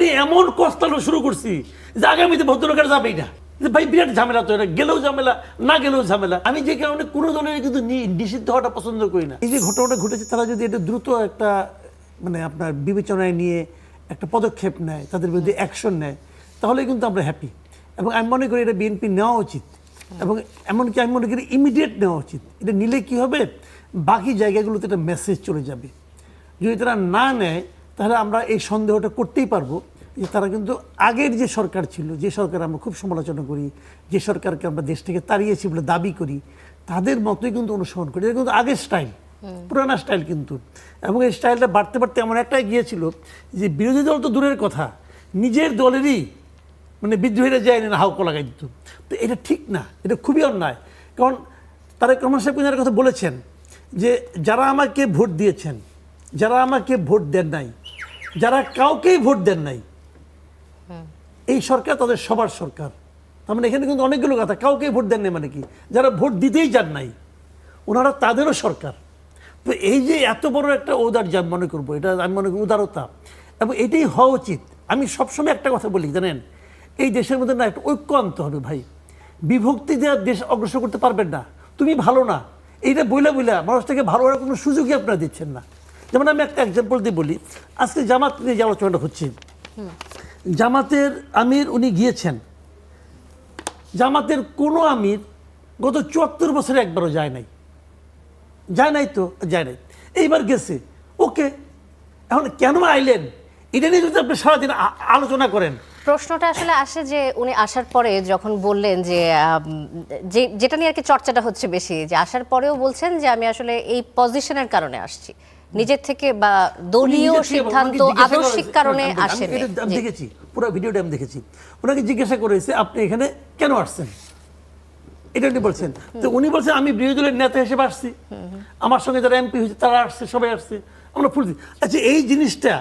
নিয়ে এমন কষ্টানো শুরু করছি যে আগামীতে ভদ্রলোকের যাবেই না, যে ভাই বিরাট ঝামেলা, তো এটা গেলেও ঝামেলা, না গেলেও ঝামেলা। আমি যে কারণে কোনো দলের কিন্তু নিষিদ্ধ হওয়াটা পছন্দ করি না। এই যে ঘটনাটা ঘটেছে, তারা যদি এটা দ্রুত একটা মানে আপনার বিবেচনায় নিয়ে একটা পদক্ষেপ নেয়, তাদের বিরুদ্ধে অ্যাকশন নেয়, তাহলে কিন্তু আমরা হ্যাপি। এবং আমি মনে করি এটা বিএনপি নেওয়া উচিত, এবং এমনকি আমি মনে করি ইমিডিয়েট নেওয়া উচিত। এটা নিলে কি হবে, বাকি জায়গাগুলোতে একটা মেসেজ চলে যাবে। যদি তারা না নেয় তাহলে আমরা এই সন্দেহটা করতেই পারবো যে তারা কিন্তু আগের যে সরকার ছিল, যে সরকার আমরা খুব সমালোচনা করি, যে সরকারকে আমরা দেশ থেকে তাড়িয়েছি বলে দাবি করি, তাদের মতোই কিন্তু অনুসরণ করি। এটা কিন্তু আগের স্টাইল, পুরানা স্টাইল কিন্তু। এবং এই স্টাইলটা বাড়তে বাড়তে এমন একটাই গিয়েছিল যে বিরোধী দল তো দূরের কথা, নিজের দলেরই মানে বিদ্রোহীরা যায় না হাউকো লাগাই দিত। তো এটা ঠিক না, এটা খুবই অন্যায়। কারণ তারেক রহমান সাহেব কিন্তু কথা বলেছেন যে যারা আমাকে ভোট দিয়েছেন, যারা আমাকে ভোট দেন নাই, যারা কাউকেই ভোট দেন নাই, এই সরকার তাদের সবার সরকার। তার মানে এখানে কিন্তু অনেকগুলো কথা, কাউকেই ভোট দেন নাই মানে কি, যারা ভোট দিতেই যান নাই ওনারা তাদেরও সরকার। তো এই যে এত বড় একটা ঔদার্য আমি মনে করবো, এটা আমি মনে করি উদারতা, এবং এটাই হওয়া উচিত। আমি সবসময় একটা কথা বলি জানেন, এই দেশের মধ্যে না একটা ঐক্য আনতে হবে ভাই। বিভক্তি দেওয়ার দেশ অগ্রসর করতে পারবেন না। তুমি ভালো না এইটা বইলা বইলা মানুষটাকে ভালো হওয়ার কোনো সুযোগই আপনারা দিচ্ছেন না। যেমন আমি একটা এক্সাম্পল দিয়ে বলি, আজকে জামাত নিয়ে যে আলোচনাটা হচ্ছে, জামাতের আমির উনি গিয়েছেন, জামাতের কোনো আমির গত ৭৪ বছরে একবারও যায় নাই, যায় নাই, তো যায় নাই, এইবার গেছে, ওকে। এখন কেন আইলেন এটা নিয়ে যদি আপনি সারাদিন আলোচনা করেন। প্রশ্নটা আসলে আসে যে উনি আসার পরে যখন বললেন যে যেটা নিয়ে আর কি চর্চাটা হচ্ছে বেশি, যে আসার পরেও বলছেন যে আমি আসলে এই পজিশনের কারণে আসছি, নিজের থেকে বা দলীয় সিদ্ধান্ত আদর্শিক কারণে আসেন। আমি দেখেছি পুরো ভিডিওটা, আমি দেখেছি। ওনাকে জিজ্ঞাসা করেছে আপনি এখানে কেন আসছেন, এটা উনি বলছেন। তো উনি বলছেন আমি বিরোধী দলের নেতা হিসেবে আসছি, আমার সঙ্গে যারা এমপি হয়েছে তারা আসছে, সবাই আসছে, আমরা ফুল। আচ্ছা এই জিনিসটা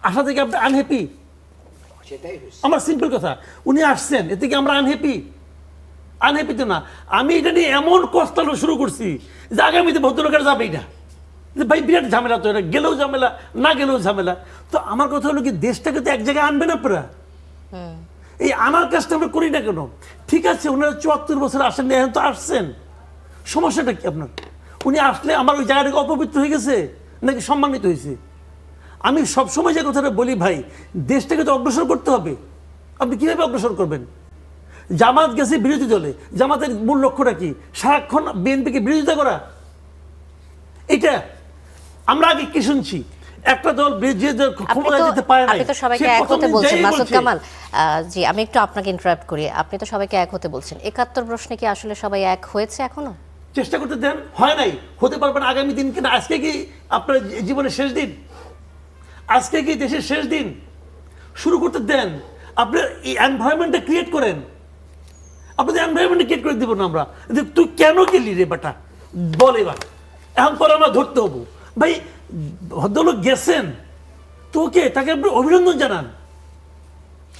আসা থেকে আপনি আনহ্যাপি? আমার সিম্পল কথা, উনি আসছেন এতে কি আমরা আনহ্যাপি? আনহ্যাপি তো না। আমি এটা নিয়ে এমন কষ্টানো শুরু করছি যে আগামীতে ভদ্রলোকের যাবেই না, যে ভাই বিরাট ঝামেলা, তো এটা গেলেও ঝামেলা, না গেলেও ঝামেলা। তো আমার কথা হলো কি, দেশটাকে তো এক জায়গায় আনবেন আপনারা, এই আনার কাজটা আমরা করি না কেন? ঠিক আছে ওনারা ৭৪ বছর আসেন, এখন তো আসছেন, সমস্যাটা কি আপনার? উনি আসলে আমার ওই জায়গাটাকে অপবিত্র হয়ে গেছে নাকি সম্মানিত হয়েছে? আমি সবসময় যে কথাটা বলি ভাই, দেশটাকে তো অগ্রসর করতে হবে। আপনি কিভাবে অগ্রসর করবেন? জামাত গেছে বিরোধী দলে, জামাতের মূল লক্ষ্যটা কি? সারাক্ষণ বিএনপিকে বিরোধিতা করা। এটা আমরা আগে কি শুনছি, একটা দল ক্ষমতায় যেতে পারে না, আপনি তো সবাইকে এক হতে বলছেন মাসুদ কামাল জি। আমি একটু আপনাকে ইন্টারাপ্ট করি, আপনি তো সবাইকে এক হতে বলছেন, ৭১ প্রশ্নে কি আসলে সবাই এক হয়েছে? এখনো চেষ্টা করতে দেন, হয় নাই, হতে পারবেন আগামী দিন। কিনা আজকে কি আপনার জীবনের শেষ দিন? আজকে কি দেশের শেষ দিন? শুরু করতে দেন, আপনার এই এনভায়রনমেন্টটা ক্রিয়েট করেন। আপনাদের এনভায়রনমেন্ট ক্রিয়েট করে দিব না আমরা, তুই কেন গেলি রে বেটা বল, এবার এখন পরে আমরা ধরতে হবো। ভাই ভদ্রলোক গেছেন, তোকে তাকে আপনি অভিনন্দন জানান,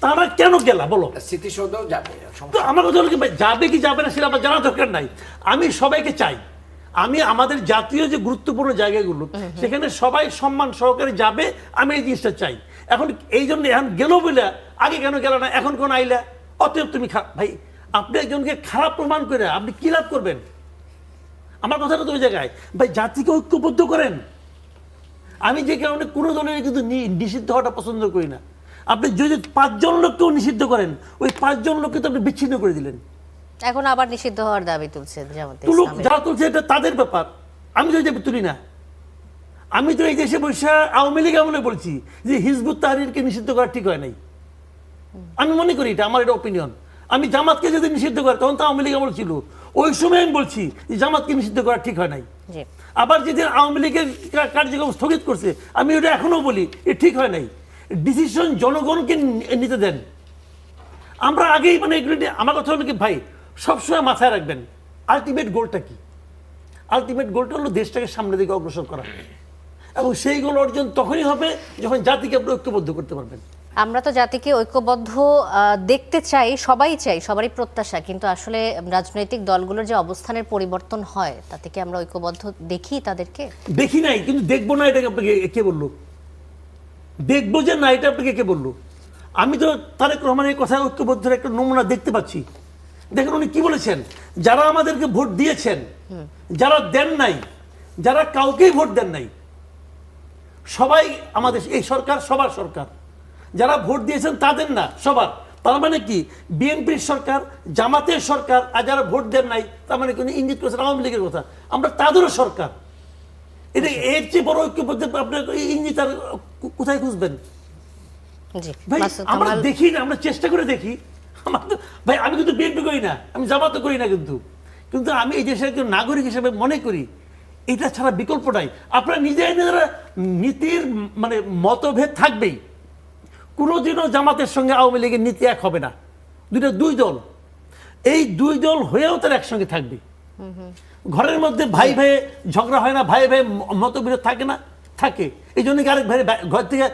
তারা কেন গেলা বলো? স্মৃতিসৌধও যাবে। তো আমার কথা হলো কি, ভাই যাবে কি যাবে না সেটা আমার জানার দরকার নাই। আমি সবাইকে চাই, আমি আমাদের জাতীয় যে গুরুত্বপূর্ণ জায়গাগুলো সেখানে সবাই সম্মান সহকারে যাবে, আমি এই জিনিসটা চাই। এখন এই জন্য এখন গেল বলে আগে কেন গেল না, এখন কোন আইলা, অতএব তুমি ভাই আপনি একজনকে খারাপ প্রমাণ করে আপনি কি লাভ করবেন? আমার কথাটা তো ওই জায়গায়, ভাই জাতিকে ঐক্যবদ্ধ করেন। আমি যে কারণে কোনো দলের কিন্তু নিষিদ্ধ হওয়াটা পছন্দ করি না। আপনি যদি ৫ জন লোককেও নিষিদ্ধ করেন, ওই ৫ জন লোককে তো আপনি বিচ্ছিন্ন করে দিলেন। এখন আবার নিষিদ্ধ হওয়ার দাবি তুলছে জামাতে তুলুক, ইসলামী। যারা তুলছে এটা তাদের ব্যাপার, আমি তো তুলি না। আমি তো এই দেশে বসে আওয়ামী লীগ আমলে বলছি যে হিজবুত তাহরিরকে নিষিদ্ধ করা ঠিক হয় নাই। আমি মনে করি এটা আমার, এটা ওপিনিয়ন। আমি জামাতকে যদি নিষিদ্ধ করে, তখন তো আওয়ামী লীগ আমল ছিল, ওই সময় আমি বলছি যে জামাতকে নিষিদ্ধ করা ঠিক হয় নাই। আবার যেদিন আওয়ামী লীগের কার্যক্রম স্থগিত করছে, আমি ওটা এখনো বলি এ ঠিক হয় নাই। ডিসিশন জনগণকে নিতে দেন। আমরা আগেই মানে এগুলো, আমার কথা হলো কি ভাই, সবসময় মাথায় রাখবেন আলটিমেট গোলটা কি। আলটিমেট গোলটা হলো দেশটাকে সামনের দিকে অগ্রসর করা, এবং সেই গোল অর্জন তখনই হবে যখন জাতিকে আপনি ঐক্যবদ্ধ করতে পারবেন। আমরা তো জাতিকে ঐক্যবদ্ধ দেখতে চাই, সবাই চাই, সবারই প্রত্যাশা, কিন্তু আসলে রাজনৈতিক দলগুলোর যে অবস্থানের পরিবর্তন হয় তাতে কি আমরা ঐক্যবদ্ধ দেখি? তাদেরকে দেখি নাই, কিন্তু দেখবো না, এটাকে আপনাকে কে বললো? দেখবো যে না, এটা আপনাকে কে বললো? আমি তো তারেক রহমানের কথা ঐক্যবদ্ধের একটা নমুনা দেখতে পাচ্ছি। দেখেন উনি কি বলেছেন, যারা আমাদেরকে ভোট দিয়েছেন, যারা দেন নাই, যারা কাউকেই ভোট দেন নাই, সবাই আমাদের এই সরকার সবার সরকার। যারা ভোট দিয়েছেন তাদের না, সবার। তার মানে কি বিএনপির সরকার, জামাতের সরকার, আর যারা ভোট দেন নাই তার মানে কোনো ইঙ্গিত করেছেন আওয়ামী লীগের কথা, আমরা তাদেরও সরকার। এটা এর চেয়ে বড় ঐক্যবদ্ধ আপনার ইঙ্গিত আর কোথায় খুঁজবেন? জি ভাই মাসুদ আমরা কামাল, দেখি না, আমরা চেষ্টা করে দেখি। আমার তো ভাই, আমি কিন্তু বিএনপি করি না, আমি জামাত করি না, কিন্তু কিন্তু আমি এই দেশের একজন নাগরিক হিসেবে মনে করি এটা ছাড়া বিকল্প নাই। আপনারা নিজেরা নীতির মানে মতভেদ থাকবেই, কোনোদিনও জামাতের সঙ্গে আওয়ামী লীগের নীতি এক হবে না। দুই দল, এই দুই দল হয়েও তারা একসঙ্গে থাকবে। ঘরের মধ্যে ভাই ভাই ঝগড়া হয় না, ভাই ভাই মতবিরোধ থাকে না, থাকে। এই জন্য কি আরেক ভাই ঘর থেকে